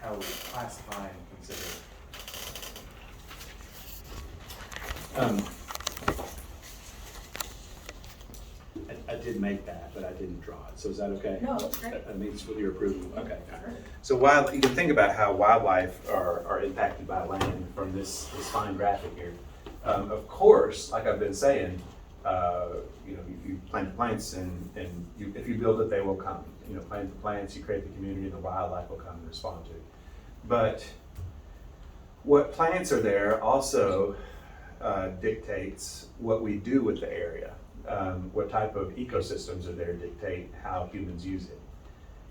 how we classify and consider. I did make that, but I didn't draw it, so is that okay? No, that's great. That meets with your approval, okay. So you can think about how wildlife are impacted by land from this fine graphic here. Of course, like I've been saying, you plant the plants and if you build it, they will come. Plant the plants, you create the community, and the wildlife will come and respond to it. But what plants are there also dictates what we do with the area. What type of ecosystems are there dictate how humans use it.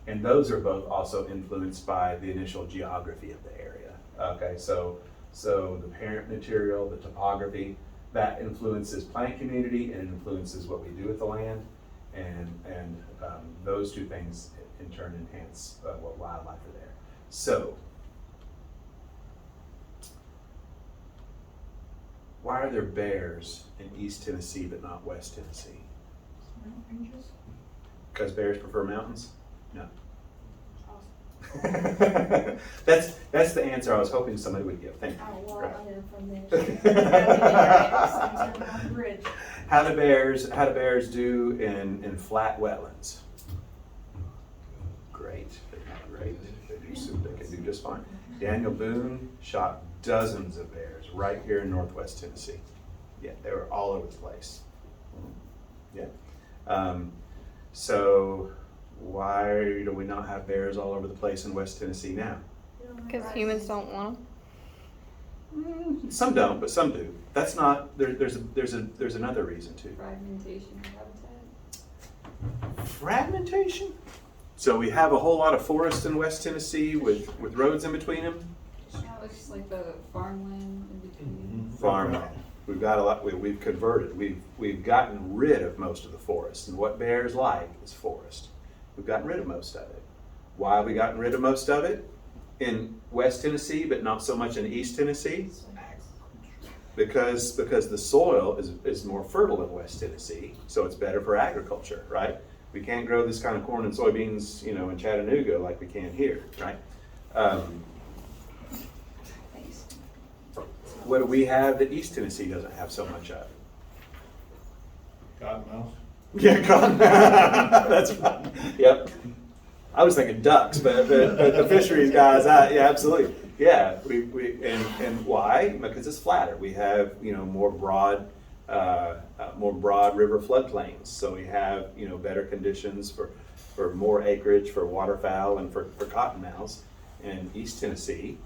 And those are both also influenced by the initial geography of the area. Okay, so the parent material, the topography, that influences plant community and influences what we do with the land. And those two things in turn enhance what wildlife are there. So, why are there bears in East Tennessee but not West Tennessee? Mountain ranges? Because bears prefer mountains? No. Awesome. That's the answer I was hoping somebody would give. Thank you. Oh, well, Right. I am from there. On the bridge. How do bears do in flat wetlands? Great. Great. They can do just fine. Daniel Boone shot dozens of bears right here in Northwest Tennessee. Yeah, they were all over the place. Yeah. So why do we not have bears all over the place in West Tennessee now? Because humans don't want them. Some don't, but some do. That's not. There's another reason too. Fragmentation of habitat. Fragmentation. So we have a whole lot of forest in West Tennessee with roads in between them. No, it's just like the farmland in between. Farmland. We've got a lot. We've converted. We've gotten rid of most of the forest, and what bears like is forest. We've gotten rid of most of it. Why have we gotten rid of most of it in West Tennessee, but not so much in East Tennessee? Because the soil is more fertile in West Tennessee, so it's better for agriculture, right? We can't grow this kind of corn and soybeans, in Chattanooga like we can here, right? What do we have that East Tennessee doesn't have so much of? Cottonmouth. Yeah, cotton. That's right. Yep. I was thinking ducks, but the fisheries guys, yeah, absolutely. Yeah, and why? Because it's flatter. We have more broad river floodplains, so we have better conditions for more acreage for waterfowl and for cottonmouths. And East Tennessee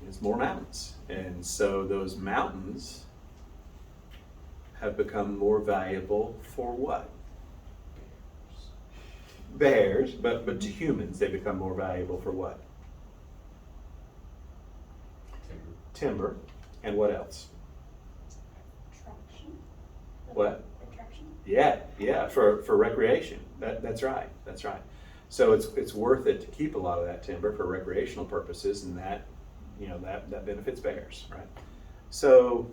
is more mountains, and so those mountains have become more valuable for what? Bears, but to humans they become more valuable for what? Timber, and what else? Attraction. What? Attraction. Yeah, for recreation. That's right. So it's worth it to keep a lot of that timber for recreational purposes, and that benefits bears, right? So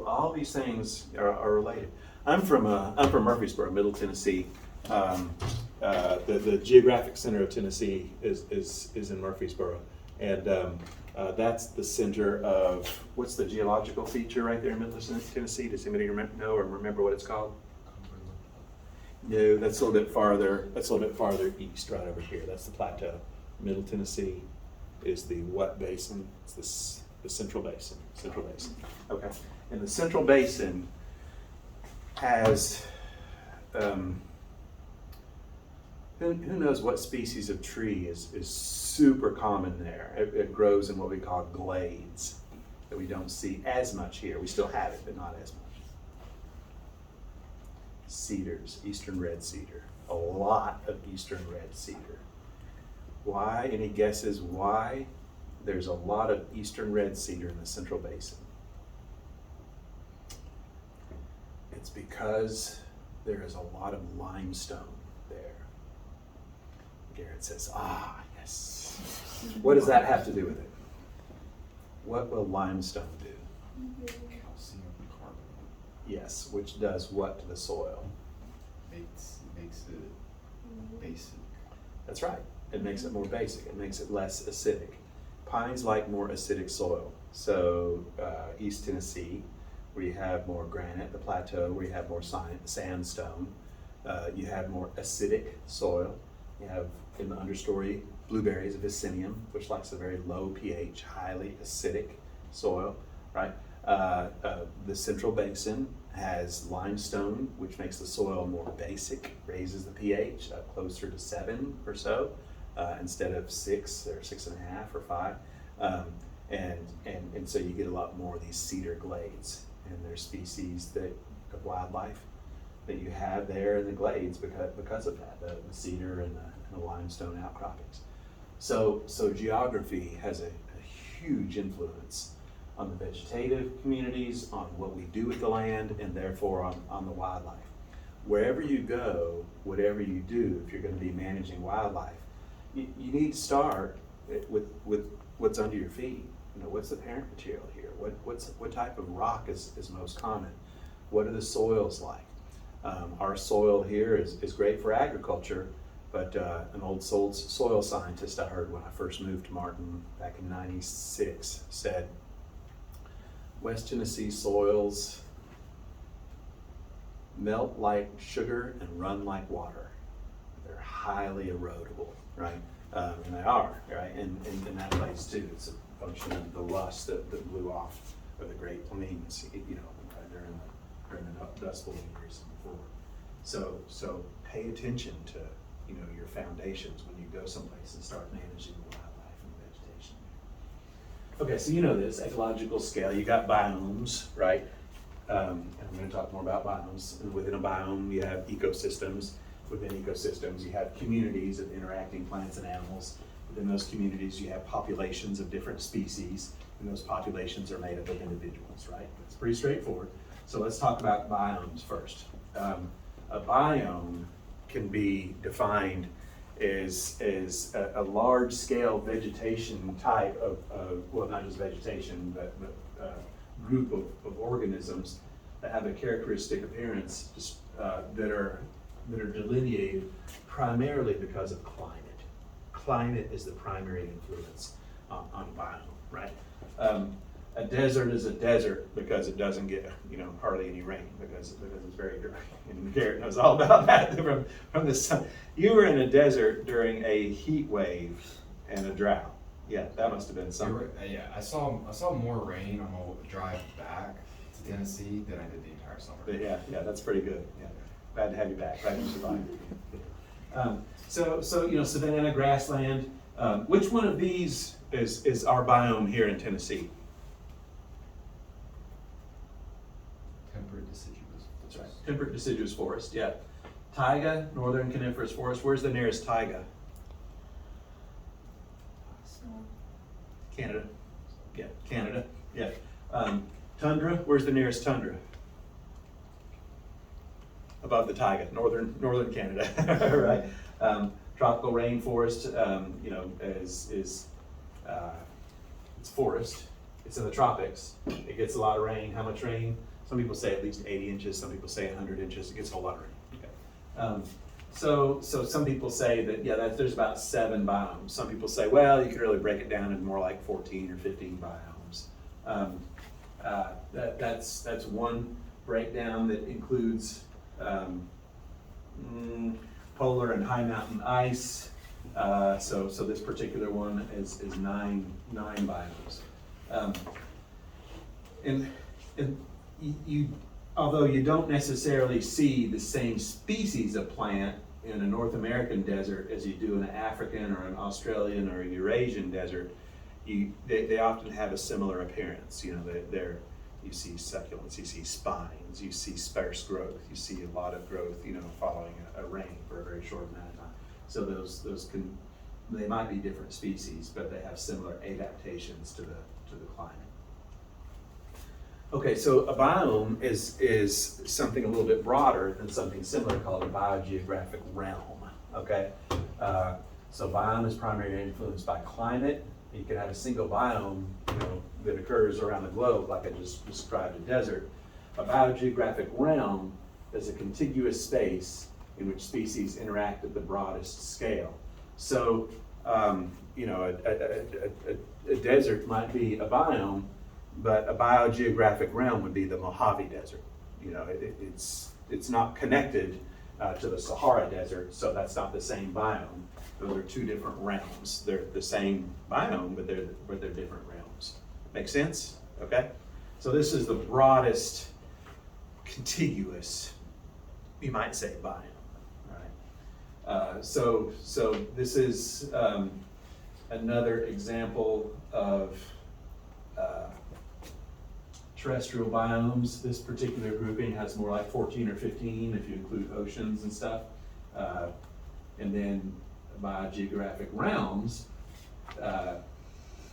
all these things are related. I'm from Murfreesboro, Middle Tennessee. The geographic center of Tennessee is in Murfreesboro, and that's the center of what's the geological feature right there in Middle Tennessee? Does anybody remember what it's called? No, that's a little bit farther. That's a little bit farther east, right over here. That's the plateau. Middle Tennessee is the what basin? It's the Central Basin. Central Basin. Okay, and the Central Basin has who knows what species of tree is super common there. It grows in what we call glades that we don't see as much here. We still have it, but not as much. Cedars, eastern red cedar. A lot of eastern red cedar. Why? Any guesses why there's a lot of eastern red cedar in the Central Basin? It's because there is a lot of limestone there. Garrett says, yes. What does that have to do with it? What will limestone do? Calcium carbonate. Yes, which does what to the soil? Makes it basic. That's right. It makes it more basic. It makes it less acidic. Pines like more acidic soil. So East Tennessee, where you have more granite, the plateau where you have more sandstone, you have more acidic soil. You have in the understory blueberries, Vicinium, which likes a very low pH, highly acidic soil, right? The Central Basin has limestone, which makes the soil more basic, raises the pH up closer to 7 or so, instead of 6 or 6.5 or 5. And so you get a lot more of these cedar glades, and there's species of wildlife that you have there in the glades because of that, the cedar and the limestone outcroppings. So geography has a huge influence on the vegetative communities, on what we do with the land, and therefore on the wildlife. Wherever you go, whatever you do, if you're going to be managing wildlife, you need to start with what's under your feet. You know, what's the parent material here? What type of rock is most common? What are the soils like? Our soil here is great for agriculture, but an old soil scientist I heard when I first moved to Martin back in '96 said, West Tennessee soils melt like sugar and run like water. They're highly erodible, right? And they are, right? And in that place too, it's a function of the rust that blew off of the Great Plains, you know, during the Dust Bowl years and before. So pay attention to, you know, your foundations when you go someplace and start managing the wildlife and the vegetation. Okay, so you know this, ecological scale, you got biomes, right? And I'm going to talk more about biomes. And within a biome, you have ecosystems. Within ecosystems, you have communities of interacting plants and animals. Within those communities, you have populations of different species, and those populations are made up of individuals, right? It's pretty straightforward. So let's talk about biomes first. A biome can be defined as a large-scale vegetation type of, well, not just vegetation, but group of organisms that have a characteristic appearance that are delineated primarily because of climate. Climate is the primary influence on biome, right? A desert is a desert because it doesn't get, you know, hardly any rain because it's very dry. And Garrett knows all about that from the sun. You were in a desert during a heat wave and a drought. Yeah, that must have been something. Yeah, I saw more rain on my drive back to Tennessee than I did the entire summer. Yeah, that's pretty good. Yeah, glad to have you back. Glad you survived. So you know, savanna, grassland. Which one of these is our biome here in Tennessee? Temperate deciduous. That's right. Temperate deciduous forest. Yeah. Taiga, northern coniferous forest. Where's the nearest taiga? Canada. Yeah, Canada. Yeah. Tundra. Where's the nearest tundra? Above the taiga, northern Canada, right? Tropical rainforest, you know, is it's forest. It's in the tropics. It gets a lot of rain. How much rain? Some people say at least 80 inches. Some people say 100 inches. It gets a whole lot of rain. Okay. So some people say that, yeah, there's about 7 biomes. Some people say, well, you could really break it down into more like 14 or 15 biomes. That's one breakdown that includes polar and high mountain ice. So this particular one is nine biomes. And you, although you don't necessarily see the same species of plant in a North American desert as you do in an African or an Australian or a Eurasian desert, they often have a similar appearance. You know, you see succulents, you see spines, you see sparse growth, you see a lot of growth, you know, following a rain for a very short amount of time. So they might be different species, but they have similar adaptations to the climate. Okay, so a biome is something a little bit broader than something similar called a biogeographic realm. Okay, so biome is primarily influenced by climate. You can have a single biome, you know, that occurs around the globe, like I just described a desert. A biogeographic realm is a contiguous space in which species interact at the broadest scale. So, a desert might be a biome, but a biogeographic realm would be the Mojave Desert. It's not connected to the Sahara Desert, so that's not the same biome. Those are two different realms. They're the same biome, but they're different realms. Make sense? Okay? So this is the broadest contiguous, you might say, biome. Right? So this is another example of terrestrial biomes. This particular grouping has more like 14 or 15 if you include oceans and stuff. And then biogeographic realms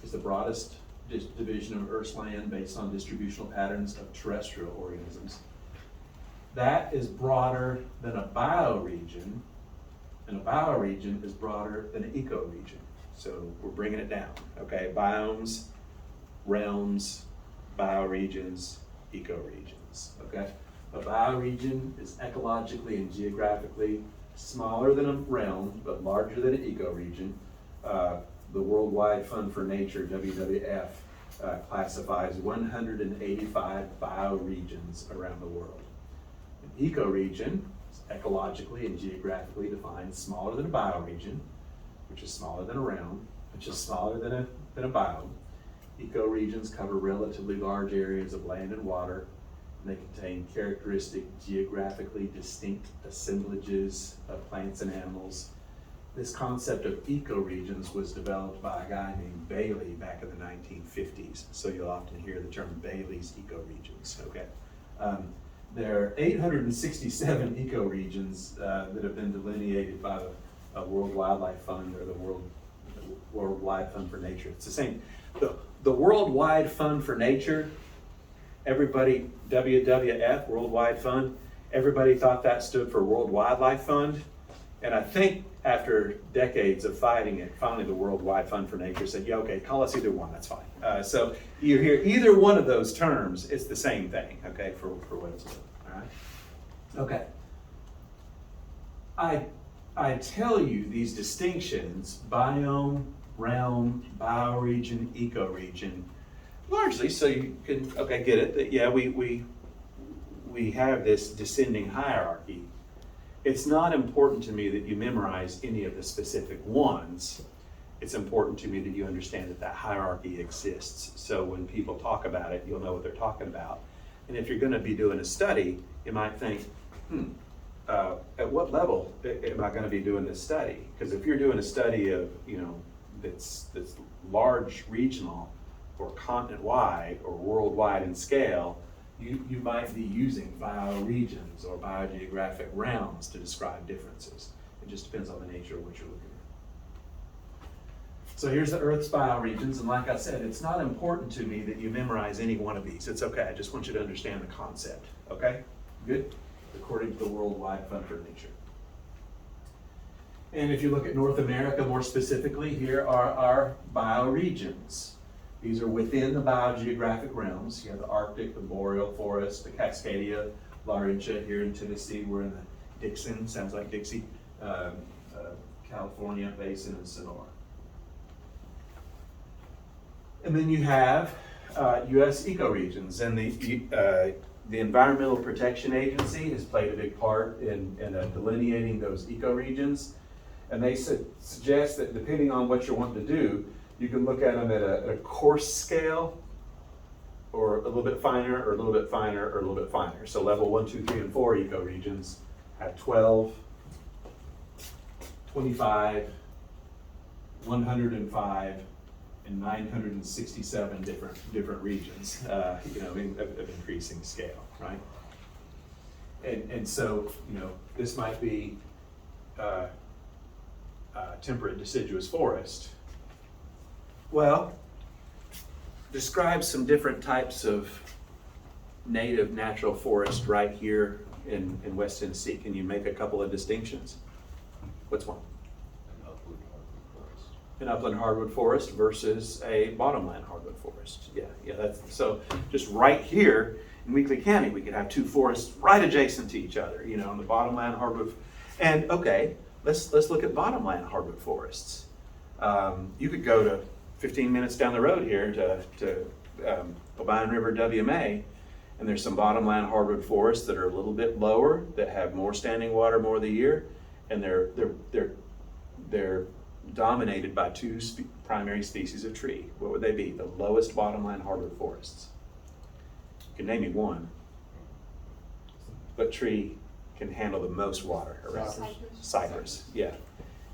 is the broadest division of Earth's land based on distributional patterns of terrestrial organisms. That is broader than a bioregion, and a bioregion is broader than an ecoregion. So we're bringing it down, okay? Biomes, realms, bioregions, ecoregions, okay? A bioregion is ecologically and geographically smaller than a realm, but larger than an ecoregion. The Worldwide Fund for Nature, WWF, classifies 185 bioregions around the world. An ecoregion is ecologically and geographically defined smaller than a bioregion, which is smaller than a realm, which is smaller than a biome. Ecoregions cover relatively large areas of land and water, and they contain characteristic, geographically distinct assemblages of plants and animals. This concept of ecoregions was developed by a guy named Bailey back in the 1950s. So you'll often hear the term Bailey's ecoregions, okay? There are 867 ecoregions that have been delineated by the World Wildlife Fund or the Worldwide Fund for Nature. It's the same. The Worldwide Fund for Nature, everybody, WWF, Worldwide Fund, everybody thought that stood for World Wildlife Fund. And I think after decades of fighting it, finally the Worldwide Fund for Nature said, yeah, okay, call us either one, that's fine. So you hear either one of those terms, it's the same thing, okay, for what it's worth, all right? Okay. I tell you these distinctions, biome, realm, bioregion, ecoregion, largely so you can, okay, get it, that yeah, we have this descending hierarchy. It's not important to me that you memorize any of the specific ones. It's important to me that you understand that that hierarchy exists. So when people talk about it, you'll know what they're talking about. And if you're going to be doing a study, you might think, at what level am I going to be doing this study? Because if you're doing a study of, that's large regional or continent-wide or worldwide in scale, you might be using bioregions or biogeographic realms to describe differences. It just depends on the nature of what you're looking at. So here's the Earth's bioregions, and like I said, it's not important to me that you memorize any one of these. It's okay, I just want you to understand the concept, okay? Good? According to the Worldwide Fund for Nature. And if you look at North America more specifically, here are our bioregions. These are within the biogeographic realms. You have the Arctic, the boreal forest, the Cascadia, Laurentia here in Tennessee. We're in the Dixon, sounds like Dixie, California Basin and Sonora. And then you have U.S. ecoregions, and the Environmental Protection Agency has played a big part in delineating those ecoregions. And they suggest that depending on what you're wanting to do, you can look at them at a coarse scale, or a little bit finer, or a little bit finer, or a little bit finer. So level 1, 2, 3, and 4 ecoregions have 12, 25, 105, and 967 different regions, of increasing scale, right? And so, this might be temperate deciduous forest. Well, describe some different types of native natural forest right here in West Tennessee. Can you make a couple of distinctions? What's one? An upland hardwood forest versus a bottomland hardwood forest. Yeah, that's so just right here in Weakley County, we could have two forests right adjacent to each other, on the bottomland hardwood. And okay, let's look at bottomland hardwood forests. You could go to 15 minutes down the road here to Obion River WMA, and there's some bottomland hardwood forests that are a little bit lower, that have more standing water more of the year, and they're dominated by two primary species of tree. What would they be? The lowest bottomland hardwood forests. You can name me one. What tree can handle the most water around? Cypress. Cypress, yeah.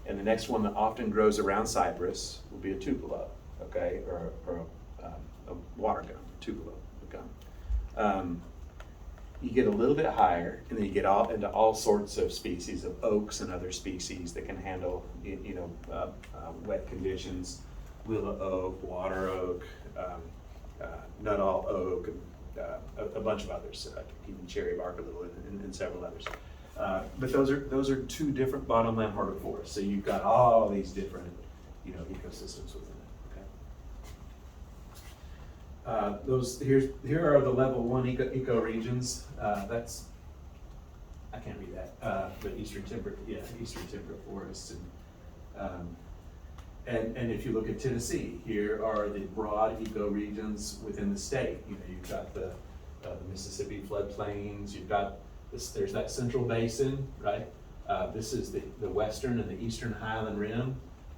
And the next one that often grows around cypress will be a tupelo, okay, or a water gum, tupelo gum. You get a little bit higher, and then you get into all sorts of species of oaks and other species that can handle, wet conditions. Willow oak, water oak, nuttall oak, and a bunch of others, even cherry bark a little, and several others. But those are two different bottomland hardwood forests. So you've got all these different, ecosystems within it. Okay. Here are the level 1 ecoregions. I can't read that, but eastern temperate forests, and if you look at Tennessee, here are the broad ecoregions within the state. You've got the Mississippi floodplains. You've got there's that central basin, right? This is the western and the eastern Highland Rim,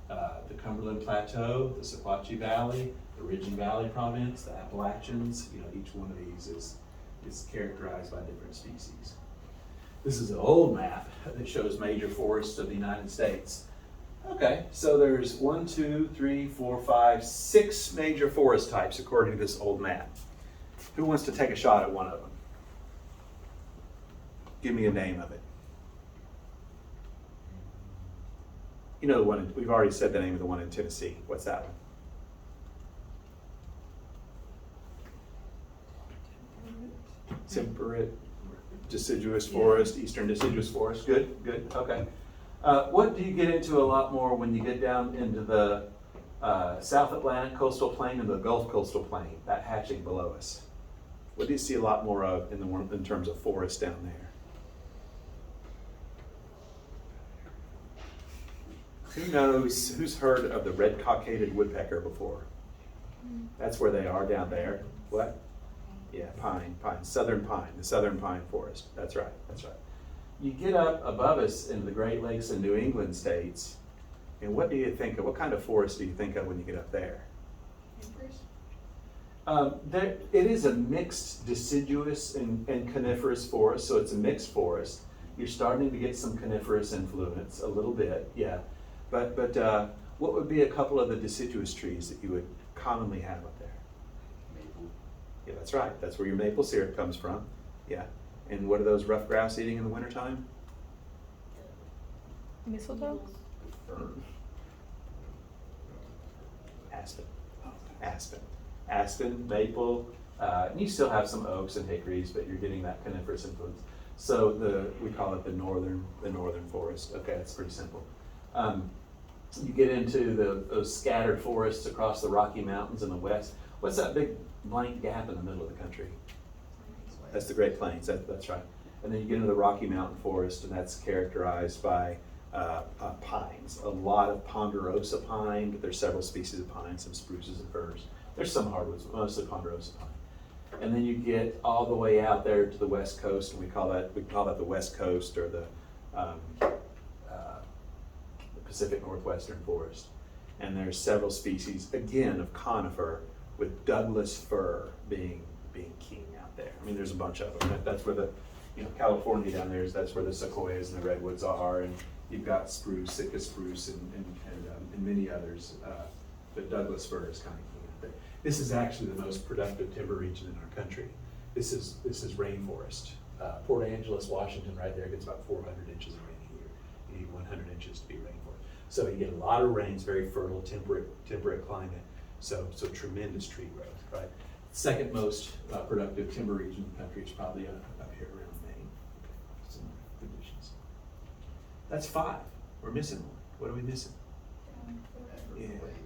the Cumberland Plateau, the Sequatchie Valley, the Ridge and Valley Province, the Appalachians. Each one of these is characterized by different species. This is an old map that shows major forests of the United States. Okay, so there's 1, 2, 3, 4, 5, 6 major forest types according to this old map. Who wants to take a shot at one of them? Give me a name of it. The one, we've already said the name of the one in Tennessee. What's that one? Temperate deciduous forest, eastern deciduous forest. Good, okay. What do you get into a lot more when you get down into the South Atlantic coastal plain and the Gulf coastal plain, that hatching below us? What do you see a lot more of in terms of forest down there? Who's heard of the red-cockaded woodpecker before? That's where they are down there. What? Yeah, pine, the southern pine forest. That's right. You get up above us in the Great Lakes and New England states, and what do you think of? What kind of forest do you think of when you get up there? It is a mixed deciduous and coniferous forest, so it's a mixed forest. You're starting to get some coniferous influence, a little bit, yeah. But what would be a couple of the deciduous trees that you would commonly have up there? Maple. Yeah, that's right. That's where your maple syrup comes from. Yeah. And what are those rough grouse eating in the wintertime? Mistletoe? Aspen, maple, and you still have some oaks and hickories, but you're getting that coniferous influence. So we call it the northern forest. Okay, that's pretty simple. You get into those scattered forests across the Rocky Mountains in the west. What's that big blank gap in the middle of the country? That's the Great Plains. That's right. And then you get into the Rocky Mountain forest, and that's characterized by pines. A lot of ponderosa pine, but there's several species of pine, some spruces and firs. There's some hardwoods, but mostly ponderosa pine. And then you get all the way out there to the west coast, and we call that the West Coast, or the Pacific Northwestern forest. And there's several species, again, of conifer, with Douglas fir being king out there. I mean, there's a bunch of them. That's where California down there that's where the sequoias and the redwoods are, and you've got spruce, Sitka spruce, and many others. But Douglas fir is kind of king out there. This is actually the most productive timber region in our country. This is rainforest. Port Angeles, Washington, right there gets about 400 inches of rain a year. You need 100 inches to be rainforest. So you get a lot of rains, very fertile, temperate climate. So tremendous tree growth, right? Second most productive timber region in the country is probably up here around Maine. Some conditions. That's 5. We're missing one. What are we missing?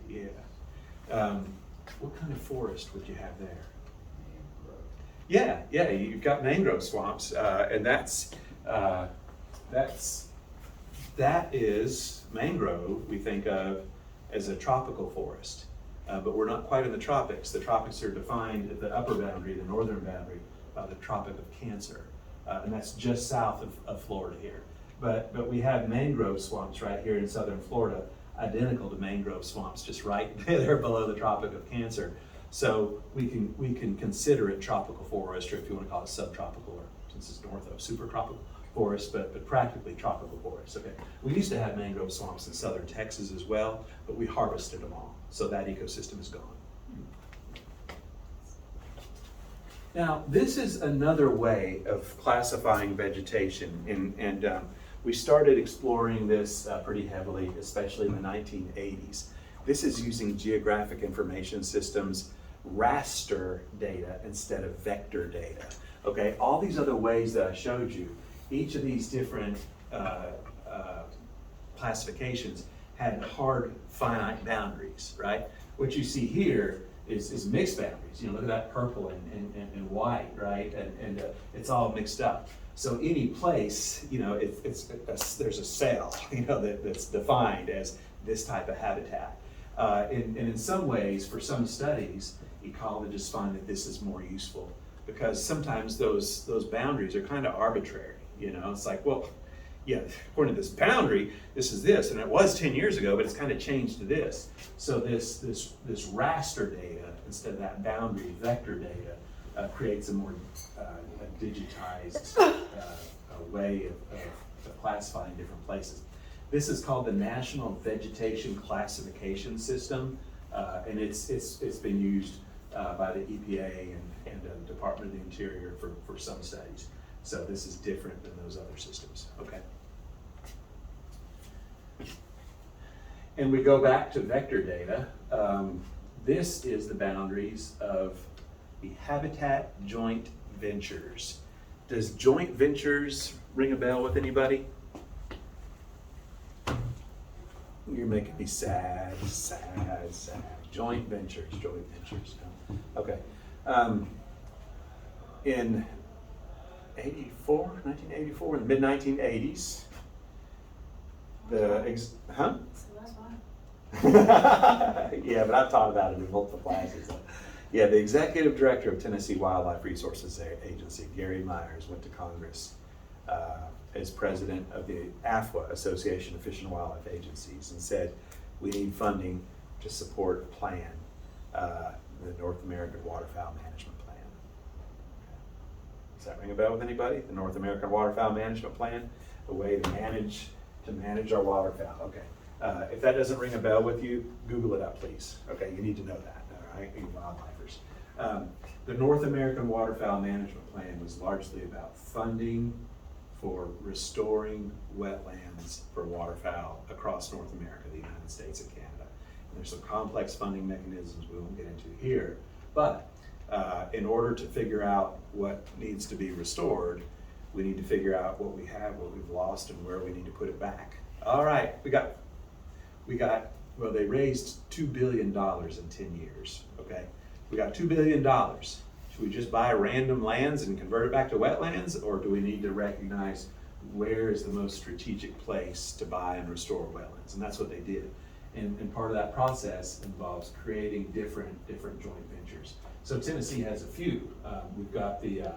Yeah. What kind of forest would you have there? Yeah. You've got mangrove swamps, and that's That is mangrove, we think of as a tropical forest. But we're not quite in the tropics. The tropics are defined at the upper boundary, the northern boundary, by the Tropic of Cancer. And that's just south of Florida here. But we have mangrove swamps right here in southern Florida, identical to mangrove swamps, just right there below the Tropic of Cancer. So we can consider it tropical forest, or if you want to call it subtropical, or since it's north of supertropical forest, but practically tropical forest. Okay. We used to have mangrove swamps in southern Texas as well, but we harvested them all, so that ecosystem is gone. Now, this is another way of classifying vegetation, and we started exploring this pretty heavily, especially in the 1980s. This is using geographic information systems raster data instead of vector data. Okay, all these other ways that I showed you, each of these different classifications had hard finite boundaries, right? What you see here is mixed boundaries. You know, look at that purple and white, right? And it's all mixed up. So any place, you know, there's a cell, you know, that's defined as this type of habitat. And in some ways, for some studies, ecologists find that this is more useful because sometimes those boundaries are kind of arbitrary. You know, it's like, well, yeah, according to this boundary, this is this, and it was 10 years ago, but it's kind of changed to this. So this raster data instead of that boundary vector data creates a more digitized way of classifying different places. This is called the National Vegetation Classification System, and it's been used by the EPA and the Department of the Interior for some studies. So this is different than those other systems, okay? And we go back to vector data. This is the boundaries of the Habitat Joint Ventures. Does joint ventures ring a bell with anybody? You're making me sad. Joint ventures. No. Okay. In 1984, in the mid-1980s, So that's why. yeah, but I've taught about it in multiple classes. Yeah, the executive director of Tennessee Wildlife Resources Agency, Gary Myers, went to Congress as president of the AFWA, Association of Fish and Wildlife Agencies, and said, we need funding to support a plan, the North American Waterfowl Management Plan. Does that ring a bell with anybody? The North American Waterfowl Management Plan, a way to manage our waterfowl. Okay. If that doesn't ring a bell with you, Google it up, please. Okay, you need to know that, all right, you wildlifers. The North American Waterfowl Management Plan was largely about funding for restoring wetlands for waterfowl across North America, the United States and Canada. And there's some complex funding mechanisms we won't get into here, but in order to figure out what needs to be restored, we need to figure out what we have, what we've lost, and where we need to put it back. All right, well, they raised $2 billion in 10 years, okay? We got $2 billion. Should we just buy random lands and convert it back to wetlands, or do we need to recognize where is the most strategic place to buy and restore wetlands? And that's what they did. And part of that process involves creating different joint ventures. So Tennessee has a few. We've got the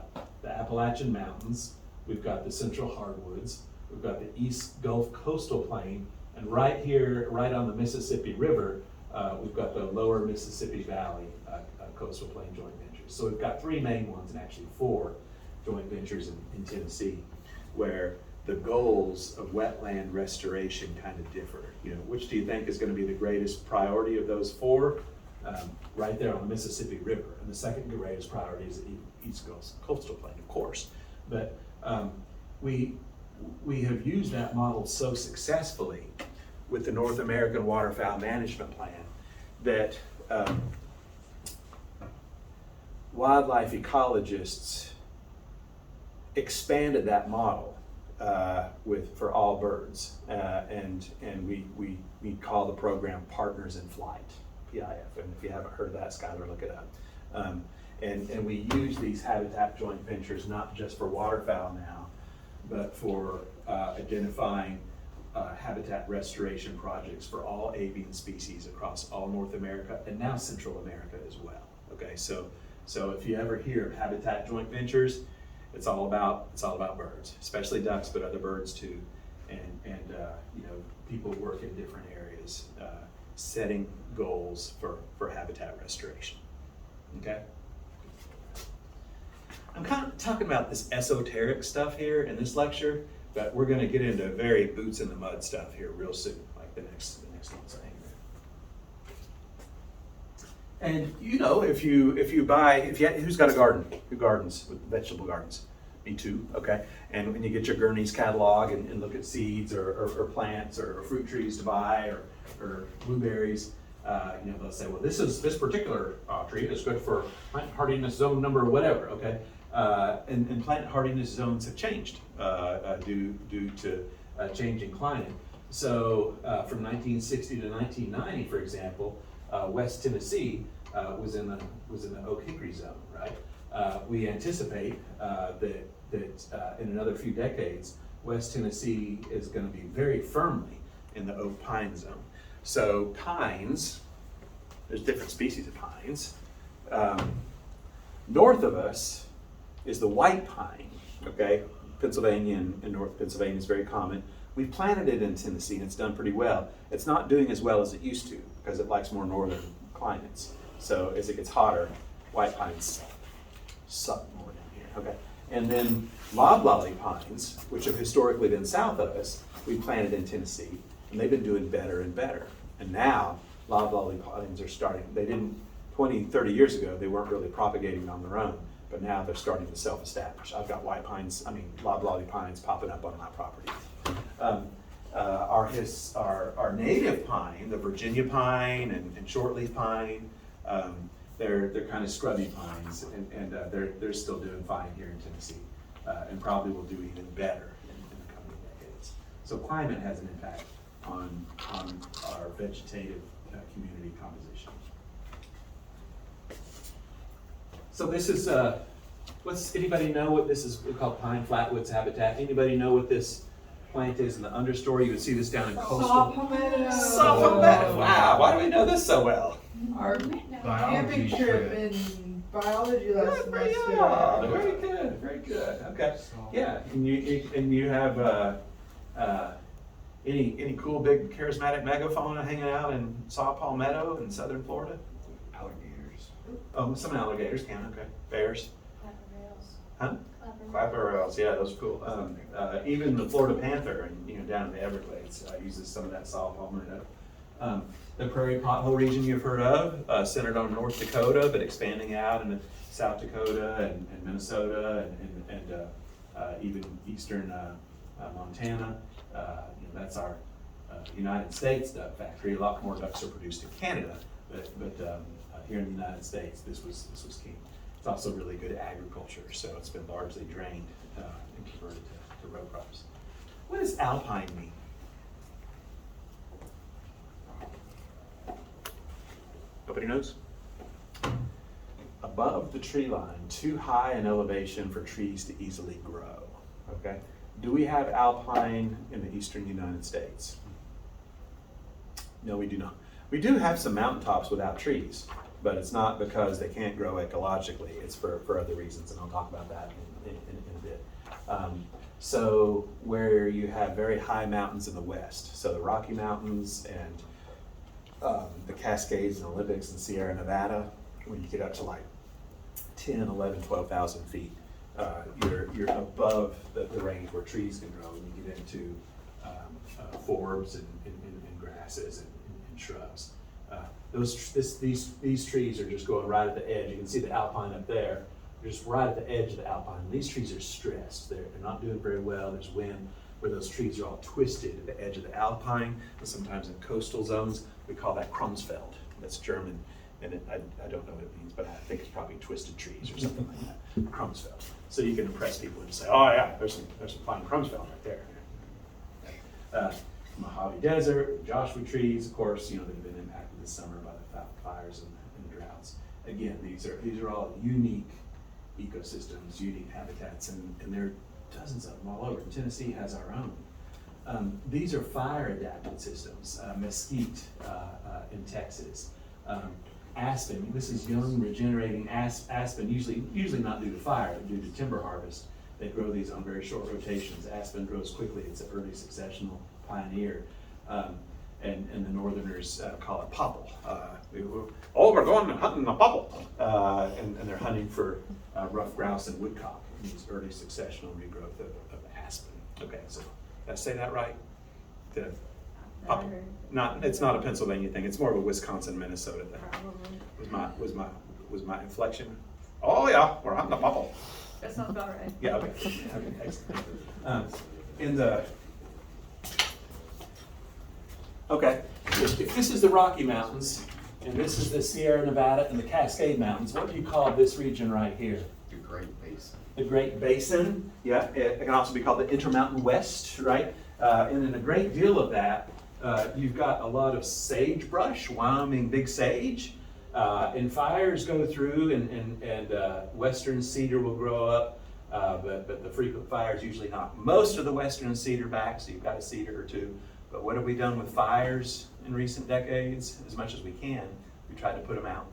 Appalachian Mountains, we've got the Central Hardwoods, we've got the East Gulf Coastal Plain, and right here, right on the Mississippi River, we've got the Lower Mississippi Valley Coastal Plain joint ventures. So we've got three main ones, and actually four joint ventures in Tennessee, where the goals of wetland restoration kind of differ. You know, which do you think is going to be the greatest priority of those four? Right there on the Mississippi River, and the second greatest priority is the East Gulf Coastal Plain, of course. But we have used that model so successfully with the North American Waterfowl Management Plan that wildlife ecologists expanded that model for all birds, and we call the program Partners in Flight, PIF. And if you haven't heard of that, Skylar, look it up. And we use these habitat joint ventures not just for waterfowl now, but for identifying habitat restoration projects for all avian species across all North America and now Central America as well. Okay, so if you ever hear of habitat joint ventures, it's all about birds, especially ducks, but other birds too. And you know, people work in different areas, setting goals for habitat restoration. Okay. I'm kind of talking about this esoteric stuff here in this lecture, but we're going to get into very boots in the mud stuff here real soon, like the next one's saying. And you know, who's got a garden? Who gardens with vegetable gardens? Me too. Okay. And when you get your Gurney's catalog and look at seeds or plants or fruit trees to buy or blueberries, you know, they'll say, well, this particular tree is good for plant hardiness zone number whatever. Okay. And plant hardiness zones have changed due to changing climate. So from 1960 to 1990, for example, West Tennessee was in the oak hickory zone, right? We anticipate that in another few decades, West Tennessee is going to be very firmly in the oak pine zone. So pines, there's different species of pines. North of us is the white pine, okay? Pennsylvania and North Pennsylvania is very common. We've planted it in Tennessee and it's done pretty well. It's not doing as well as it used to because it likes more northern climates. So as it gets hotter, white pines suck more down here, okay? And then loblolly pines, which have historically been south of us, we planted in Tennessee and they've been doing better and better. And now loblolly pines are starting, 20, 30 years ago, they weren't really propagating on their own, but now they're starting to self-establish. I've got loblolly pines popping up on my property. Our native pine, the Virginia pine and shortleaf pine, they're kind of scrubby pines, and they're still doing fine here in Tennessee, and probably will do even better in the coming decades. So climate has an impact on our vegetative community composition. So this is, anybody know what this is called? Pine flatwoods habitat. Anybody know what this plant is in the understory? You would see this down in coastal. Saw palmetto. Saw palmetto. Wow, why do we know this so well? Our camping trip in biology lesson. Very good, very good. Okay, yeah, and you have any cool big charismatic megafauna hanging out in Saw Palmetto in southern Florida? Alligators. Oh, some alligators can. Okay, bears. Clapper rails. Huh? Clapper rails, yeah, those are cool. Even the Florida panther, and down in the Everglades, uses some of that saw palmetto. The prairie pothole region you've heard of, centered on North Dakota, but expanding out into South Dakota and Minnesota and even eastern Montana. That's our United States duck factory. A lot more ducks are produced in Canada, but here in the United States, this was king. It's also really good agriculture, so it's been largely drained and converted to row crops. What does alpine mean? Nobody knows? Above the tree line, too high an elevation for trees to easily grow. Okay? Do we have alpine in the eastern United States? No, we do not. We do have some mountaintops without trees, but it's not because they can't grow ecologically. It's for other reasons, and I'll talk about that in a bit. So where you have very high mountains in the west, so the Rocky Mountains and the Cascades and Olympics in Sierra Nevada, when you get up to like 10, 11, 12,000 feet, you're above the range where trees can grow, and you get into forbs and grasses and shrubs. These trees are just going right at the edge. You can see the alpine up there. They're just right at the edge of the alpine. These trees are stressed. They're not doing very well. There's wind where those trees are all twisted at the edge of the alpine. And sometimes in coastal zones, we call that Krummsfeld. That's German, and I don't know what it means, but I think it's probably twisted trees or something like that. Krummsfeld. So you can impress people and say, oh yeah, there's some fine Krummsfeld right there. Mojave Desert, Joshua trees, of course, they've been impacted this summer by the fires and the droughts. Again, these are all unique ecosystems, unique habitats, and there are dozens of them all over. Tennessee has our own. These are fire-adapted systems, mesquite in Texas. Aspen, this is young regenerating aspen, usually not due to fire, but due to timber harvest. They grow these on very short rotations. Aspen grows quickly, it's an early successional pioneer. And the northerners call it popple. We're going hunting the popple. And they're hunting for rough grouse and woodcock, these early successional regrowth of aspen. Okay, so did I say that right? Popple. It's not a Pennsylvania thing. It's more of a Wisconsin, Minnesota thing. Probably. Was my inflection? Oh yeah, we're hunting the popple. That sounds about right. Yeah. Okay. Okay. Excellent. Okay. If this is the Rocky Mountains and this is the Sierra Nevada and the Cascade Mountains, what do you call this region right here? The Great Basin. The Great Basin. Yeah. It can also be called the Intermountain West, right? And in a great deal of that, you've got a lot of sagebrush, Wyoming big sage, and fires go through, and western cedar will grow up, but the frequent fires usually knock most of the western cedar back, so you've got a cedar or two. But what have we done with fires in recent decades? As much as we can, we try to put them out,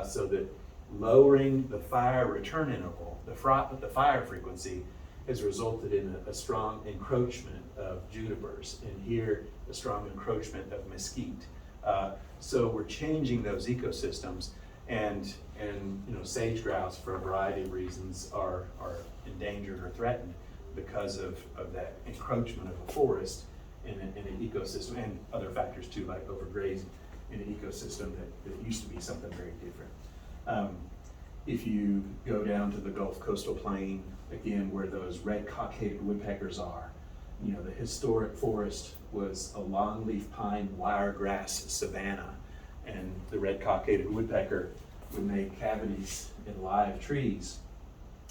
so that lowering the fire return interval, the fire frequency, has resulted in a strong encroachment of junipers, and here a strong encroachment of mesquite. So we're changing those ecosystems, and sage grouse, for a variety of reasons, are endangered or threatened because of that encroachment of a forest in an ecosystem, and other factors too, like overgrazing in an ecosystem that used to be something very different. If you go down to the Gulf Coastal Plain, again, where those red cockaded woodpeckers are, the historic forest was a longleaf pine wiregrass savanna, and the red cockaded woodpecker would make cavities in live trees.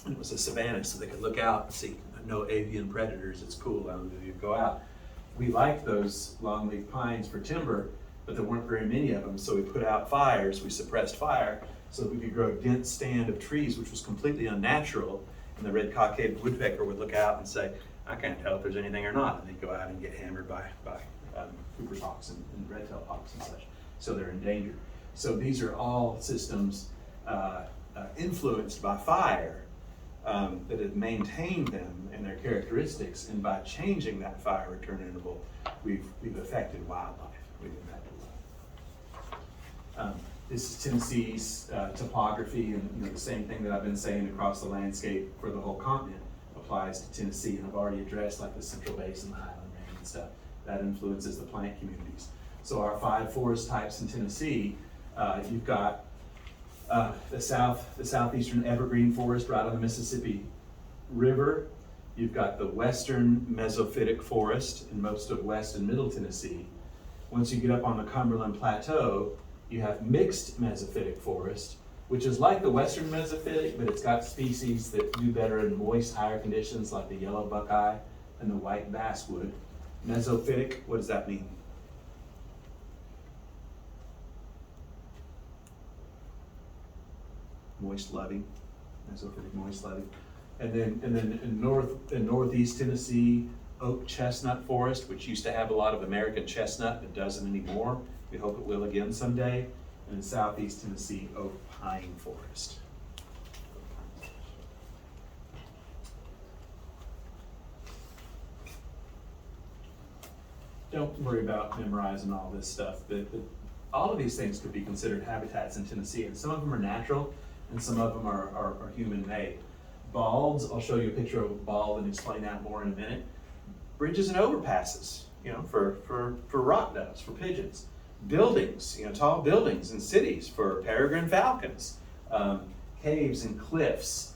And it was a savanna, so they could look out and see no avian predators. It's cool. You'd go out. We liked those longleaf pines for timber, but there weren't very many of them, so we put out fires. We suppressed fire so that we could grow a dense stand of trees, which was completely unnatural. And the red cockaded woodpecker would look out and say, I can't tell if there's anything or not. And they'd go out and get hammered by Cooper's hawks and red-tailed hawks and such. So they're endangered. So these are all systems influenced by fire that have maintained them and their characteristics. And by changing that fire return interval, we've affected wildlife. We've affected wildlife. This is Tennessee's topography, and the same thing that I've been saying across the landscape for the whole continent applies to Tennessee, and I've already addressed like the Central Basin, the Highland Range and stuff. That influences the plant communities. So our 5 forest types in Tennessee, you've got the southeastern evergreen forest right on the Mississippi River. You've got the western mesophytic forest in most of west and middle Tennessee. Once you get up on the Cumberland Plateau, you have mixed mesophytic forest, which is like the western mesophytic, but it's got species that do better in moist, higher conditions like the yellow buckeye and the white basswood. Mesophytic, what does that mean? Moist loving, mesophytic moist loving. And then in northeast Tennessee, oak chestnut forest, which used to have a lot of American chestnut, but doesn't anymore. We hope it will again someday. And in southeast Tennessee, oak pine forest. Don't worry about memorizing all this stuff. All of these things could be considered habitats in Tennessee, and some of them are natural, and some of them are human-made. Balds, I'll show you a picture of a bald and explain that more in a minute. Bridges and overpasses, for rock doves, for pigeons. Buildings, tall buildings in cities for peregrine falcons. Caves and cliffs.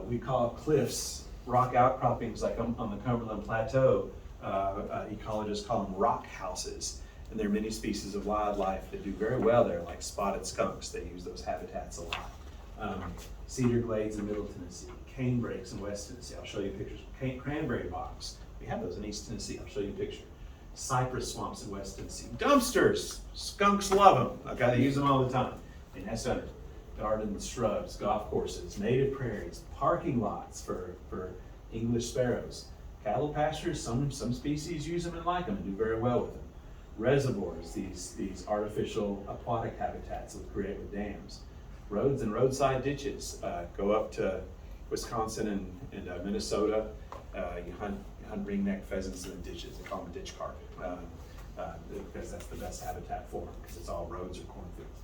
We call cliffs rock outcroppings, like on the Cumberland Plateau. Ecologists call them rock houses. And there are many species of wildlife that do very well there, like spotted skunks. They use those habitats a lot. Cedar glades in Middle Tennessee, cane brakes in West Tennessee. I'll show you pictures. Cranberry bogs. We have those in East Tennessee. I'll show you a picture. Cypress swamps in West Tennessee. Dumpsters. Skunks love them. I've got to use them all the time. They nest under. Gardens, shrubs, golf courses, native prairies, parking lots for English sparrows, cattle pastures. Some species use them and like them and do very well with them. Reservoirs, these artificial aquatic habitats that we create with dams. Roads and roadside ditches. Go up to Wisconsin and Minnesota. You hunt ringneck pheasants in the ditches. They call them a ditch carp because that's the best habitat for them because it's all roads or cornfields.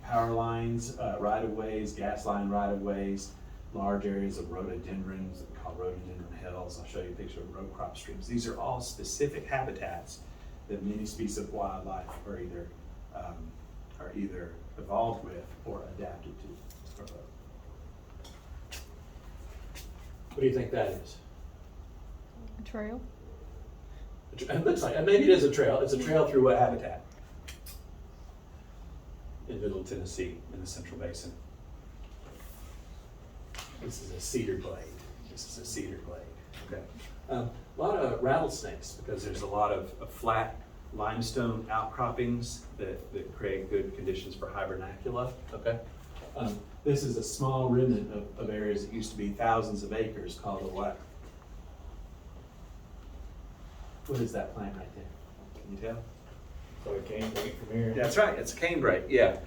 Power lines, right-of-ways, gas line right-of-ways, large areas of rhododendrons that we call rhododendron hills. I'll show you a picture of row crop streams. These are all specific habitats that many species of wildlife are either evolved with or adapted to. Or both. What do you think that is? A trail? It looks like, maybe it is a trail. It's a trail through what habitat? In Middle Tennessee, in the Central Basin. This is a cedar glade. Okay. A lot of rattlesnakes because there's a lot of flat limestone outcroppings that create good conditions for hibernacula. Okay. This is a small remnant of areas that used to be thousands of acres called a what? What is that plant right there? Can you tell? So it came right from here. That's right, it's a canebrake, yeah.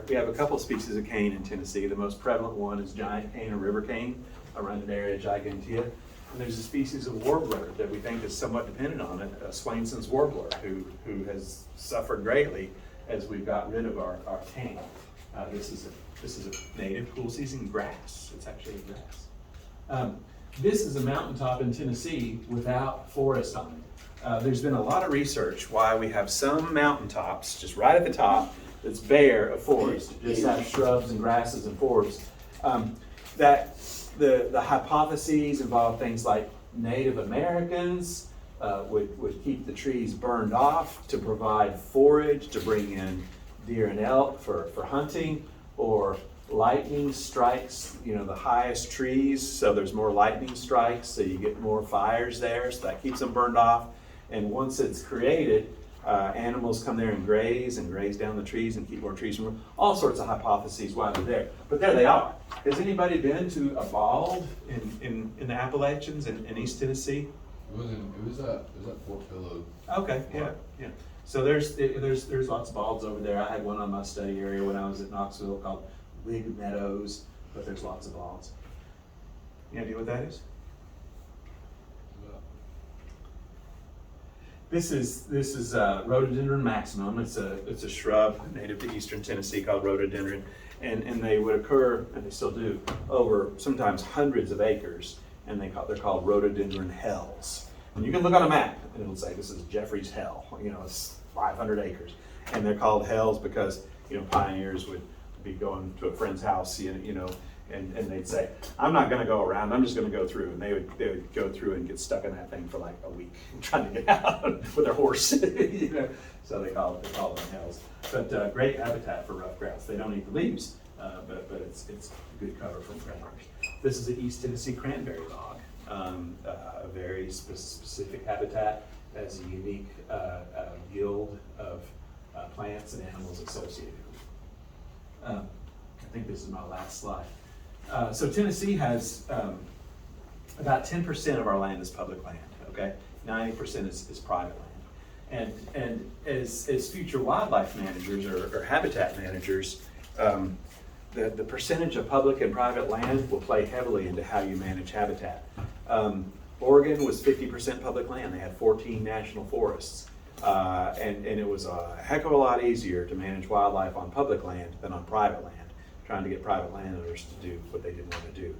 We have a couple species of cane in Tennessee. The most prevalent one is giant cane or river cane, Arundinaria gigantea. And there's a species of warbler that we think is somewhat dependent on it, Swainson's warbler, who has suffered greatly as we've got rid of our cane. This is a native cool season grass. It's actually grass. This is a mountaintop in Tennessee without forest on it. There's been a lot of research why we have some mountaintops just right at the top that's bare of forest, just have shrubs and grasses and forests. That the hypotheses involve things like Native Americans would keep the trees burned off to provide forage to bring in deer and elk for hunting, or lightning strikes, the highest trees, so there's more lightning strikes, so you get more fires there, so that keeps them burned off. And once it's created, animals come there and graze down the trees and keep more trees from all sorts of hypotheses why they're there. But there they are. Has anybody been to a bald in the Appalachians in East Tennessee? It was at Fort Pillow. Okay, yeah. So there's lots of balds over there. I had one on my study area when I was at Knoxville called Wig Meadows, but there's lots of balds. Any idea what that is? This is rhododendron maximum. It's a shrub native to eastern Tennessee called rhododendron, and they would occur, and they still do, over sometimes hundreds of acres, and they're called rhododendron hells. And you can look on a map, and it'll say this is Jeffrey's Hell. It's 500 acres, and they're called hells because pioneers would be going to a friend's house, and they'd say, I'm not going to go around, I'm just going to go through. And they would go through and get stuck in that thing for like a week trying to get out with their horse. So they call them hells. But great habitat for rough grouse. They don't eat the leaves, but it's good cover from predators. This is the East Tennessee cranberry bog, a very specific habitat, has a unique yield of plants and animals associated with it. I think this is my last slide. So Tennessee has about 10% of our land is public land, okay? 90% is private land. And as future wildlife managers or habitat managers, the percentage of public and private land will play heavily into how you manage habitat. Oregon was 50% public land. They had 14 national forests. And it was a heck of a lot easier to manage wildlife on public land than on private land, trying to get private landowners to do what they didn't want to do.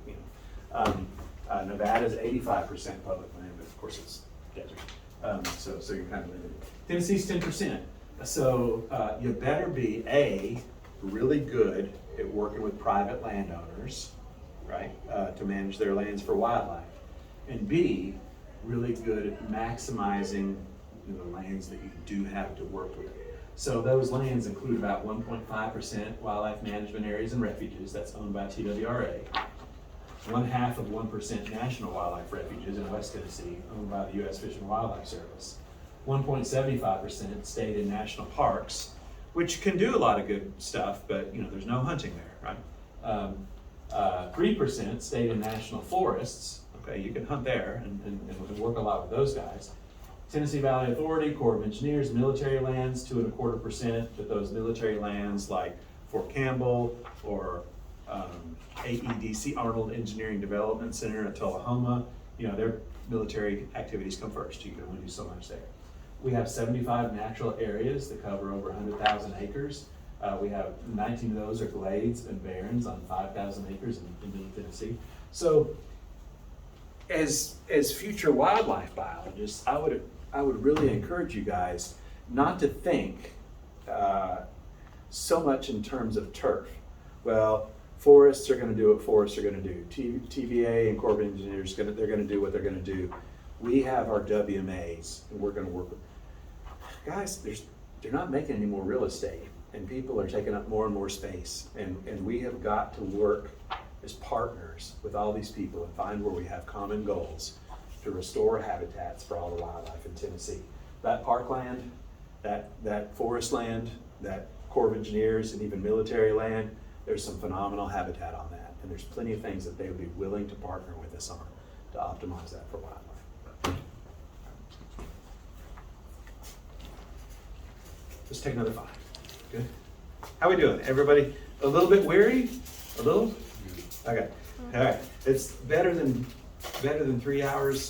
Nevada's 85% public land, but of course it's desert. So you're kind of limited. Tennessee's 10%. So you better be really good at working with private landowners, right, to manage their lands for wildlife, and B, really good at maximizing the lands that you do have to work with. So those lands include about 1.5% wildlife management areas and refuges, that's owned by TWRA. 0.5% national wildlife refuges in West Tennessee, owned by the U.S. Fish and Wildlife Service. 1.75% state and national parks, which can do a lot of good stuff, but there's no hunting there, right? 3% state and national forests, Okay, you can hunt there and work a lot with those guys. Tennessee Valley Authority, Corps of Engineers, military lands, 2.25%, but those military lands like Fort Campbell or AEDC, Arnold Engineering Development Center at Tullahoma, you know, their military activities come first. You can only do so much there. We have 75 natural areas that cover over 100,000 acres. We have 19 of those are glades and barrens on 5,000 acres in Middle Tennessee. So as future wildlife biologists, I would really encourage you guys not to think so much in terms of turf. Well, forests are going to do what forests are going to do. TVA and Corps of Engineers, they're going to do what they're going to do. We have our WMAs, and we're going to work with guys. They're not making any more real estate, and people are taking up more and more space. And we have got to work as partners with all these people and find where we have common goals to restore habitats for all the wildlife in Tennessee. That parkland, that forest land, that Corps of Engineers, and even military land, there's some phenomenal habitat on that. And there's plenty of things that they would be willing to partner with us on to optimize that for wildlife. Let's take another 5. Good. How we doing? Everybody a little bit weary? A little? Okay. All right. It's better than 3 hours